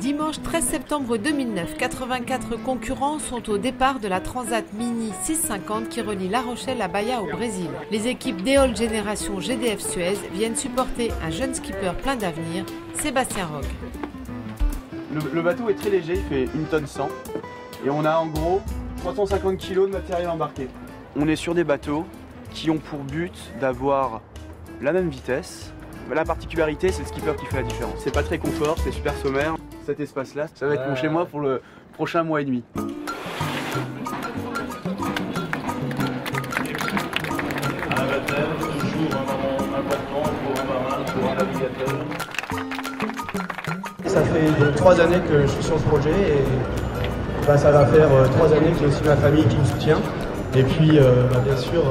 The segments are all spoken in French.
Dimanche 13 septembre 2009, 84 concurrents sont au départ de la Transat Mini 650 qui relie La Rochelle à Bahia au Brésil. Les équipes d'Eole Génération GDF Suez viennent supporter un jeune skipper plein d'avenir, Sébastien Rogue. Le bateau est très léger, il fait 1 tonne 100 et on a en gros 350 kg de matériel embarqué. On est sur des bateaux qui ont pour but d'avoir la même vitesse. La particularité, c'est le skipper qui fait la différence. C'est pas très confort, c'est super sommaire. Cet espace-là, ça va être mon chez moi pour le prochain mois et demi. Un baptême, toujours un moment important pour un marin, pour un navigateur. Ça fait donc 3 années que je suis sur ce projet et ça va faire 3 années que j'ai aussi ma famille qui me soutient. Et puis bien sûr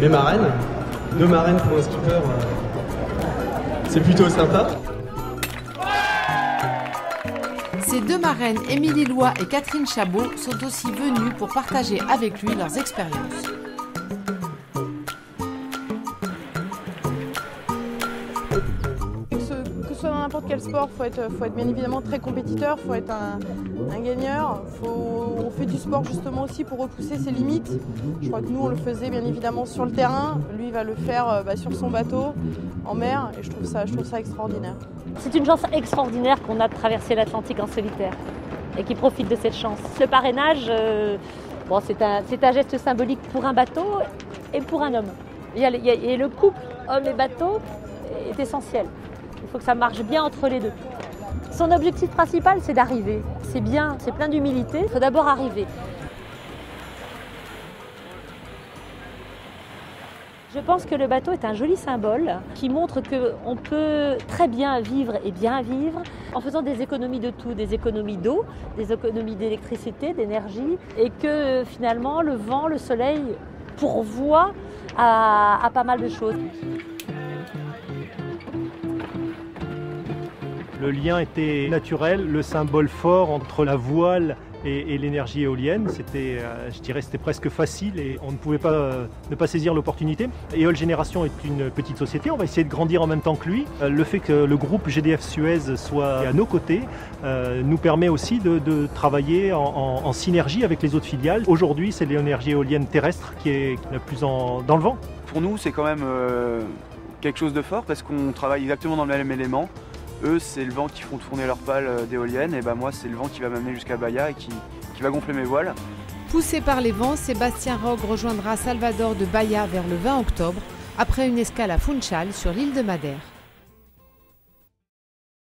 mes marraines, 2 marraines pour un skipper, c'est plutôt sympa. Ces 2 marraines, Émilie Loy et Catherine Chabot, sont aussi venues pour partager avec lui leurs expériences. Que ce soit dans n'importe quel sport, faut être bien évidemment très compétiteur, faut être un gagneur. On fait du sport justement aussi pour repousser ses limites. Je crois que nous on le faisait bien évidemment sur le terrain, lui il va le faire sur son bateau, en mer, et je trouve ça extraordinaire. C'est une chance extraordinaire qu'on a de traverser l'Atlantique en solitaire et qui profite de cette chance. Le parrainage, c'est un geste symbolique pour un bateau et pour un homme. Et le couple homme et bateau est essentiel. Il faut que ça marche bien entre les deux. Son objectif principal, c'est d'arriver. C'est bien, c'est plein d'humilité. Il faut d'abord arriver. Je pense que le bateau est un joli symbole qui montre qu'on peut très bien vivre et bien vivre en faisant des économies de tout, des économies d'eau, des économies d'électricité, d'énergie, et que finalement le vent, le soleil pourvoit à pas mal de choses. Le lien était naturel, le symbole fort entre la voile et l'énergie éolienne, c'était, je dirais, c'était presque facile et on ne pouvait pas ne pas saisir l'opportunité. Eole Génération est une petite société, on va essayer de grandir en même temps que lui. Le fait que le groupe GDF Suez soit à nos côtés nous permet aussi de travailler en synergie avec les autres filiales. Aujourd'hui, c'est l'énergie éolienne terrestre qui est la plus dans le vent. Pour nous, c'est quand même quelque chose de fort parce qu'on travaille exactement dans le même élément. Eux, c'est le vent qui font tourner leurs pales d'éoliennes, et moi, c'est le vent qui va m'amener jusqu'à Bahia et qui va gonfler mes voiles. Poussé par les vents, Sébastien Rogue rejoindra Salvador de Bahia vers le 20 octobre, après une escale à Funchal sur l'île de Madère.